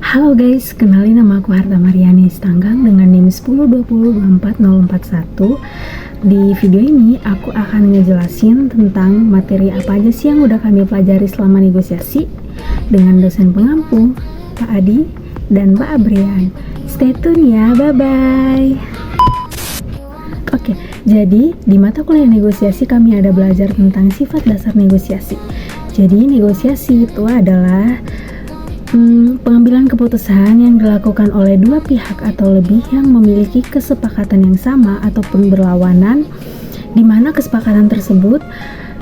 Halo guys, kenalin nama aku Harta Mariani Stanggang dengan NIM 1020240441. Di video ini aku akan ngejelasin tentang materi apa aja sih yang udah kami pelajari selama negosiasi dengan dosen pengampu, Pak Adi dan Pak Abrian. Stay tune ya, bye-bye. Oke, jadi di mata kuliah negosiasi kami ada belajar tentang sifat dasar negosiasi. Jadi negosiasi itu adalah pengambilan keputusan yang dilakukan oleh dua pihak atau lebih yang memiliki kesepakatan yang sama ataupun berlawanan, di mana kesepakatan tersebut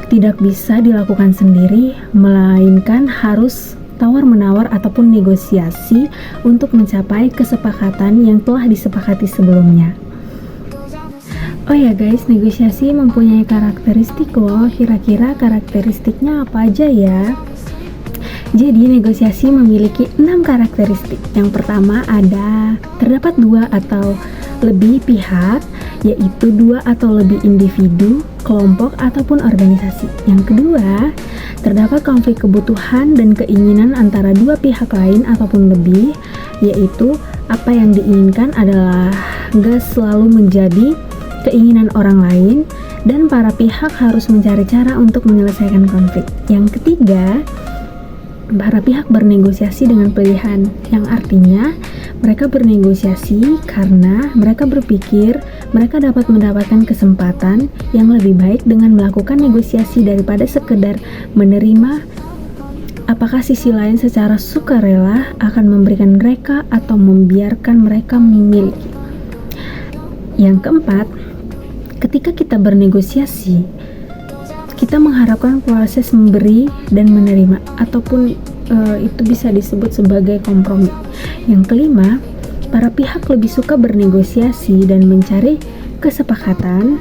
tidak bisa dilakukan sendiri, melainkan harus tawar-menawar ataupun negosiasi untuk mencapai kesepakatan yang telah disepakati sebelumnya. Oh ya guys, negosiasi mempunyai karakteristik loh. Kira-kira karakteristiknya apa aja ya? Jadi negosiasi memiliki 6 karakteristik. Yang pertama terdapat dua atau lebih pihak, yaitu dua atau lebih individu, kelompok ataupun organisasi. Yang kedua, terdapat konflik kebutuhan dan keinginan antara dua pihak lain ataupun lebih, yaitu apa yang diinginkan adalah gak selalu menjadi keinginan orang lain dan para pihak harus mencari cara untuk menyelesaikan konflik. Yang ketiga, para pihak bernegosiasi dengan pilihan, yang artinya mereka bernegosiasi karena mereka berpikir mereka dapat mendapatkan kesempatan yang lebih baik dengan melakukan negosiasi daripada sekedar menerima apakah sisi lain secara sukarela akan memberikan mereka atau membiarkan mereka memiliki. Yang keempat, ketika kita bernegosiasi, kita mengharapkan proses memberi dan menerima ataupun itu bisa disebut sebagai kompromi. Yang kelima, para pihak lebih suka bernegosiasi dan mencari kesepakatan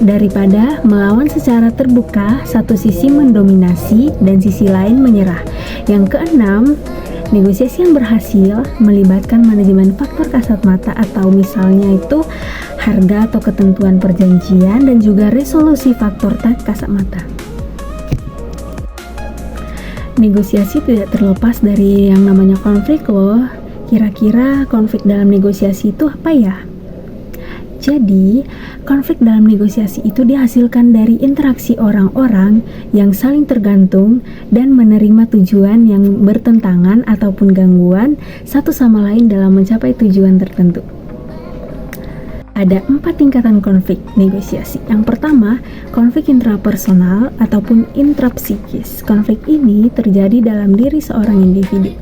daripada melawan secara terbuka, satu sisi mendominasi dan sisi lain menyerah. Yang keenam, negosiasi yang berhasil melibatkan manajemen faktor kasat mata atau misalnya itu harga atau ketentuan perjanjian dan juga resolusi faktor tak kasat mata. Negosiasi tidak terlepas dari yang namanya konflik loh. Kira-kira konflik dalam negosiasi itu apa ya? Jadi, konflik dalam negosiasi itu dihasilkan dari interaksi orang-orang yang saling tergantung dan menerima tujuan yang bertentangan ataupun gangguan satu sama lain dalam mencapai tujuan tertentu. Ada 4 tingkatan konflik negosiasi. Yang pertama, konflik intrapersonal ataupun intrapsikis. Konflik ini terjadi dalam diri seorang individu.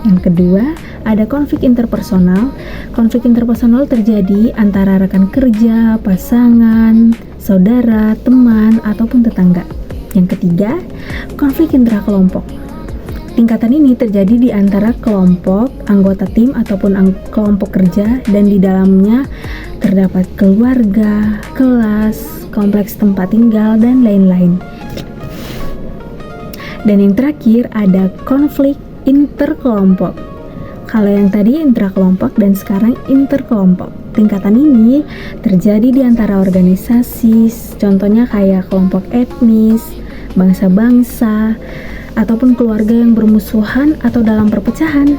Yang kedua, ada konflik interpersonal. Konflik interpersonal terjadi antara rekan kerja, pasangan, saudara, teman, ataupun tetangga. Yang ketiga, konflik intrakelompok. Tingkatan ini terjadi di antara kelompok, anggota tim ataupun kelompok kerja, dan di dalamnya terdapat keluarga, kelas, kompleks tempat tinggal, dan lain-lain. Dan yang terakhir ada konflik interkelompok. Kalau yang tadi intrakelompok dan sekarang interkelompok. Tingkatan ini terjadi di antara organisasi, contohnya kayak kelompok etnis, bangsa-bangsa, ataupun keluarga yang bermusuhan atau dalam perpecahan.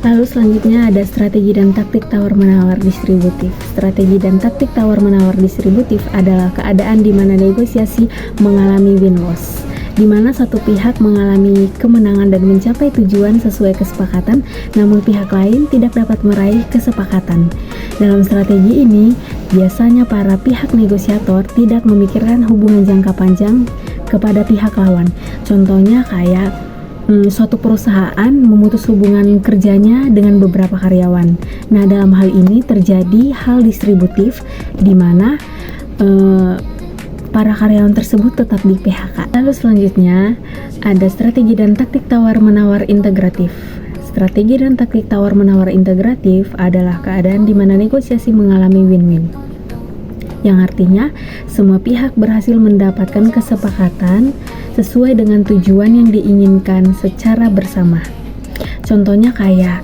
Lalu selanjutnya ada strategi dan taktik tawar-menawar distributif. Strategi dan taktik tawar-menawar distributif adalah keadaan di mana negosiasi mengalami win-loss, di mana satu pihak mengalami kemenangan dan mencapai tujuan sesuai kesepakatan, namun pihak lain tidak dapat meraih kesepakatan. Dalam strategi ini, biasanya para pihak negosiator tidak memikirkan hubungan jangka panjang kepada pihak lawan. Contohnya kayak suatu perusahaan memutus hubungan kerjanya dengan beberapa karyawan. Nah, dalam hal ini terjadi hal distributif di mana para karyawan tersebut tetap di PHK. Lalu selanjutnya ada strategi dan taktik tawar-menawar integratif. Strategi dan taktik tawar-menawar integratif adalah keadaan di mana negosiasi mengalami win-win, yang artinya semua pihak berhasil mendapatkan kesepakatan sesuai dengan tujuan yang diinginkan secara bersama. Contohnya kayak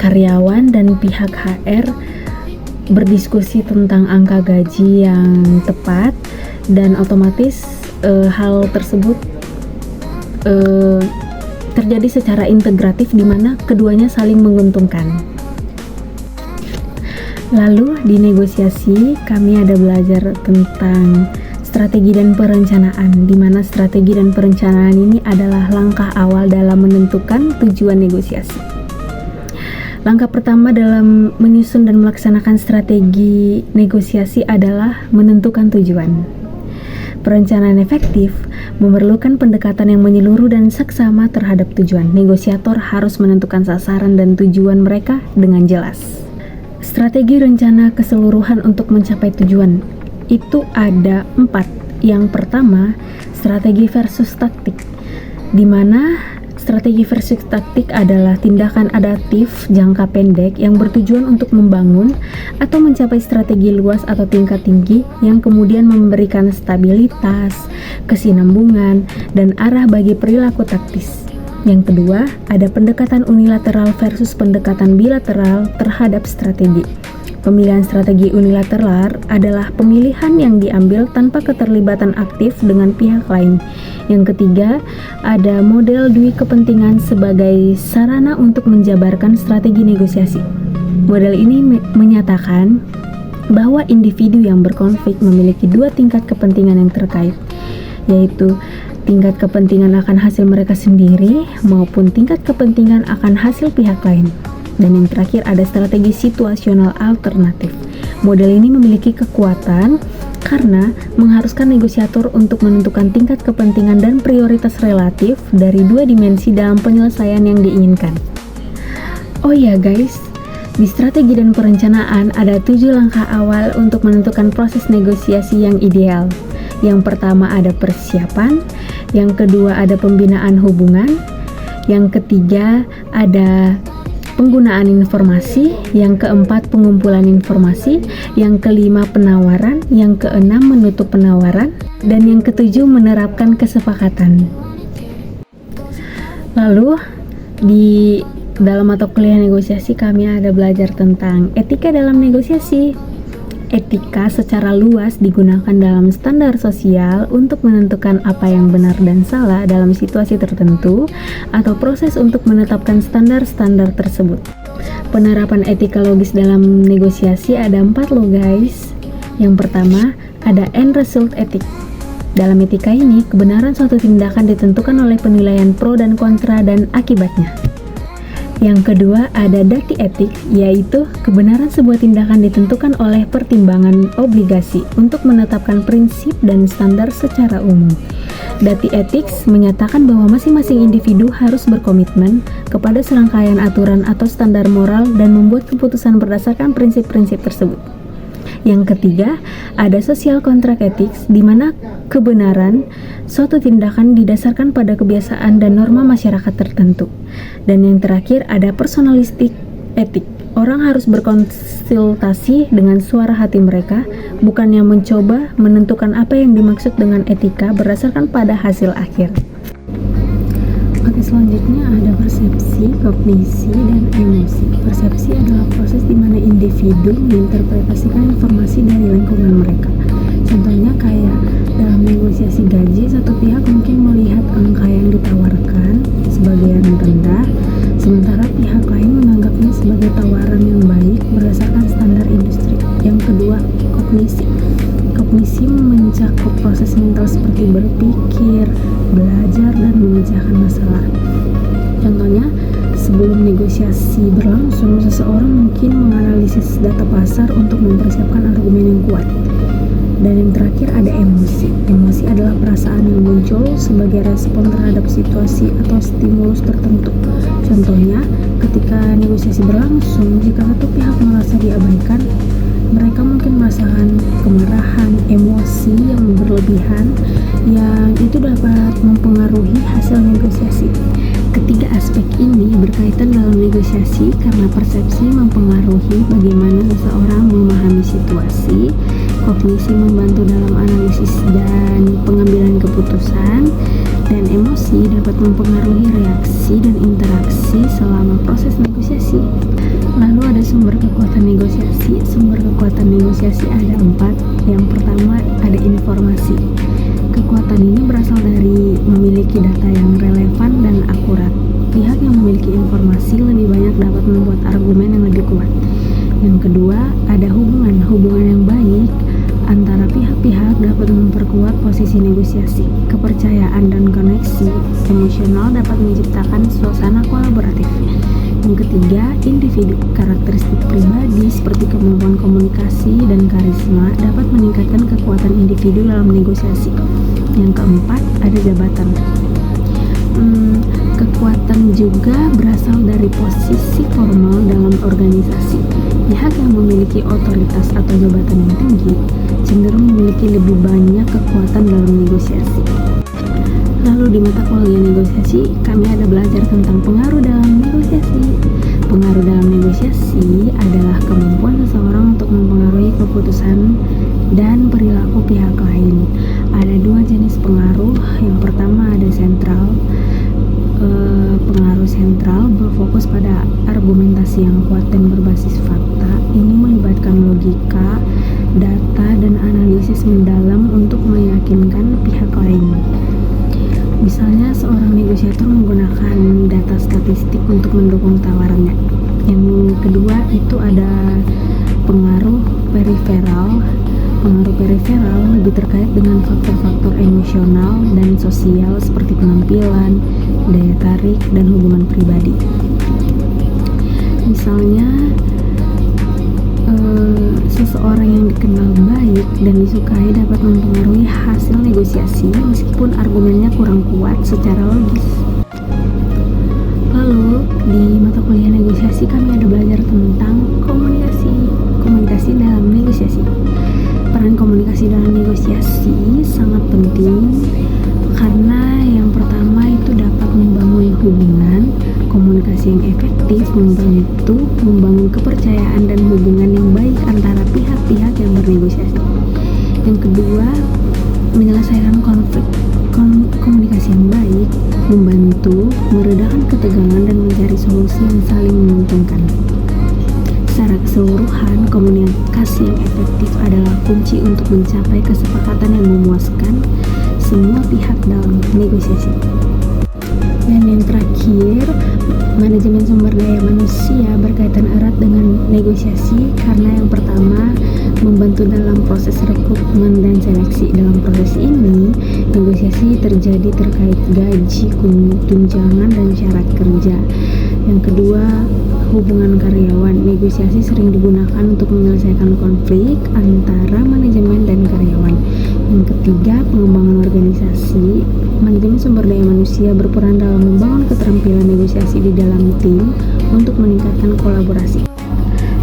karyawan dan pihak HR berdiskusi tentang angka gaji yang tepat, dan otomatis hal tersebut terjadi secara integratif di mana keduanya saling menguntungkan. Lalu di negosiasi kami ada belajar tentang strategi dan perencanaan, di mana strategi dan perencanaan ini adalah langkah awal dalam menentukan tujuan negosiasi. Langkah pertama dalam menyusun dan melaksanakan strategi negosiasi adalah menentukan tujuan. Perencanaan efektif memerlukan pendekatan yang menyeluruh dan seksama terhadap tujuan. Negosiator harus menentukan sasaran dan tujuan mereka dengan jelas. Strategi rencana keseluruhan untuk mencapai tujuan itu ada 4. Yang pertama, strategi versus taktik, di mana strategi versus taktik adalah tindakan adaptif jangka pendek yang bertujuan untuk membangun atau mencapai strategi luas atau tingkat tinggi yang kemudian memberikan stabilitas, kesinambungan, dan arah bagi perilaku taktis. Yang kedua, ada pendekatan unilateral versus pendekatan bilateral terhadap strategi. Pemilihan strategi unilateral adalah pemilihan yang diambil tanpa keterlibatan aktif dengan pihak lain. Yang ketiga, ada model dui kepentingan sebagai sarana untuk menjabarkan strategi negosiasi. Model ini menyatakan bahwa individu yang berkonflik memiliki 2 tingkat kepentingan yang terkait, yaitu tingkat kepentingan akan hasil mereka sendiri maupun tingkat kepentingan akan hasil pihak lain. Dan yang terakhir ada strategi situasional alternatif. Model ini memiliki kekuatan karena mengharuskan negosiator untuk menentukan tingkat kepentingan dan prioritas relatif dari 2 dimensi dalam penyelesaian yang diinginkan. Oh ya guys, di strategi dan perencanaan ada 7 langkah awal untuk menentukan proses negosiasi yang ideal. Yang pertama ada persiapan, yang kedua ada pembinaan hubungan, yang ketiga ada penggunaan informasi, yang keempat pengumpulan informasi, yang kelima penawaran, yang keenam menutup penawaran, dan yang ketujuh menerapkan kesepakatan. Lalu di dalam mata kuliah negosiasi kami ada belajar tentang etika dalam negosiasi. Etika secara luas digunakan dalam standar sosial untuk menentukan apa yang benar dan salah dalam situasi tertentu atau proses untuk menetapkan standar-standar tersebut. Penerapan etika logis dalam negosiasi ada 4 loh guys. Yang pertama ada end result ethic. Dalam etika ini, kebenaran suatu tindakan ditentukan oleh penilaian pro dan kontra dan akibatnya. Yang kedua ada dati etik, yaitu kebenaran sebuah tindakan ditentukan oleh pertimbangan obligasi untuk menetapkan prinsip dan standar secara umum. Dati ethics menyatakan bahwa masing-masing individu harus berkomitmen kepada serangkaian aturan atau standar moral dan membuat keputusan berdasarkan prinsip-prinsip tersebut. Yang ketiga, ada social contract ethics, di mana kebenaran suatu tindakan didasarkan pada kebiasaan dan norma masyarakat tertentu. Dan yang terakhir, ada personalistic ethics. Orang harus berkonsultasi dengan suara hati mereka, bukannya mencoba menentukan apa yang dimaksud dengan etika berdasarkan pada hasil akhir. Oke, selanjutnya ada persepsi, kognisi, dan emosi. Persepsi adalah proses di mana individu menginterpretasikan informasi dari lingkungan mereka. Contohnya kayak dalam negosiasi gaji, satu pihak mungkin melihat angka yang ditawarkan sebagai yang rendah, sementara pihak lain menganggapnya sebagai tawaran yang baik berdasarkan standar industri. Yang kedua, kognisi. Kognisi mencakup proses mental seperti berpikir, belajar, dan memecahkan masalah. Contohnya, sebelum negosiasi berlangsung, seseorang mungkin menganalisis data pasar untuk mempersiapkan argumen yang kuat. Dan yang terakhir ada emosi. Emosi adalah perasaan yang muncul sebagai respon terhadap situasi atau stimulus tertentu. Contohnya, ketika negosiasi berlangsung, jika satu pihak merasa diabaikan, mereka mungkin merasakan kemarahan, emosi yang berlebihan yang itu dapat mempengaruhi hasil negosiasi. Ketiga aspek ini berkaitan dalam negosiasi karena persepsi mempengaruhi bagaimana seseorang memahami situasi, kognisi membantu dalam analisis dan pengambilan keputusan, dan emosi dapat mempengaruhi reaksi dan interaksi selama proses negosiasi. Lalu ada sumber kekuatan negosiasi. Sumber kekuatan negosiasi ada 4. Yang pertama ada informasi. Kekuatan ini berasal dari memiliki data yang relevan dan akurat. negosiasi lebih banyak dapat membuat argumen yang lebih kuat. Yang kedua, ada hubungan yang baik antara pihak-pihak dapat memperkuat posisi negosiasi. Kepercayaan dan koneksi emosional dapat menciptakan suasana kolaboratif. Yang ketiga, individu. Karakteristik pribadi seperti kemampuan komunikasi dan karisma dapat meningkatkan kekuatan individu dalam negosiasi. Yang keempat, ada jabatan. Kekuatan juga berasal dari posisi formal dalam organisasi. Pihak yang memiliki otoritas atau jabatan yang tinggi cenderung memiliki lebih banyak kekuatan dalam negosiasi. Lalu di mata kuliah negosiasi, kami ada belajar tentang pengaruh dalam negosiasi. Pengaruh dalam negosiasi adalah kemampuan seseorang untuk mempengaruhi keputusan dan perilaku pihak lain. Ada dua jenis pengaruh. Yang pertama ada sentral. Pengaruh sentral berfokus pada argumentasi yang kuat dan berbasis fakta. Ini melibatkan logika, data, dan analisis mendalam untuk meyakinkan pihak lain. Misalnya seorang negosiator menggunakan data statistik untuk mendukung tawarannya. Yang kedua itu ada pengaruh periferal. Pengaruh periferal lebih terkait dengan faktor-faktor emosional dan sosial seperti penampilan, daya tarik, dan hubungan pribadi. Misalnya seseorang yang dikenal baik dan disukai dapat mempengaruhi hasil negosiasi meskipun argumennya kurang kuat secara logis. Lalu di mata kuliah negosiasi kami ada belajar tentang komunikasi dalam negosiasi. Peran komunikasi dalam negosiasi sangat penting karena yang pertama itu dapat membangun hubungan. Komunikasi yang efektif membangun kepercayaan dan hubungan yang baik antara pihak-pihak yang bernegosiasi. Yang kedua, menyelesaikan konflik. Komunikasi yang baik membantu meredakan ketegangan dan mencari solusi yang saling menguntungkan. Secara keseluruhan, komunikasi yang efektif adalah kunci untuk mencapai kesepakatan yang memuaskan semua pihak dalam negosiasi. Dan yang terakhir, manajemen sumber daya manusia berkaitan erat dengan negosiasi karena yang pertama, membantu dalam proses rekrutmen dan seleksi. Dalam proses ini, negosiasi terjadi terkait gaji, tunjangan, dan syarat kerja. Yang kedua, hubungan karyawan. Negosiasi sering digunakan untuk menyelesaikan konflik antara manajemen dan karyawan. Yang ketiga, pengembangan organisasi. Manajemen sumber daya manusia berperan dalam membangun keterampilan negosiasi di dalam tim untuk meningkatkan kolaborasi.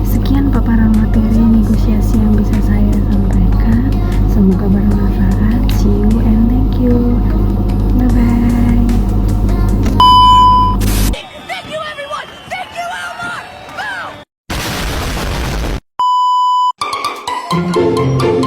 Sekian paparan materi negosiasi yang bisa saya sampaikan. Semoga bermanfaat. See you and thank you. Bye-bye. Thank you, everyone! Thank you, Elmer! Boom!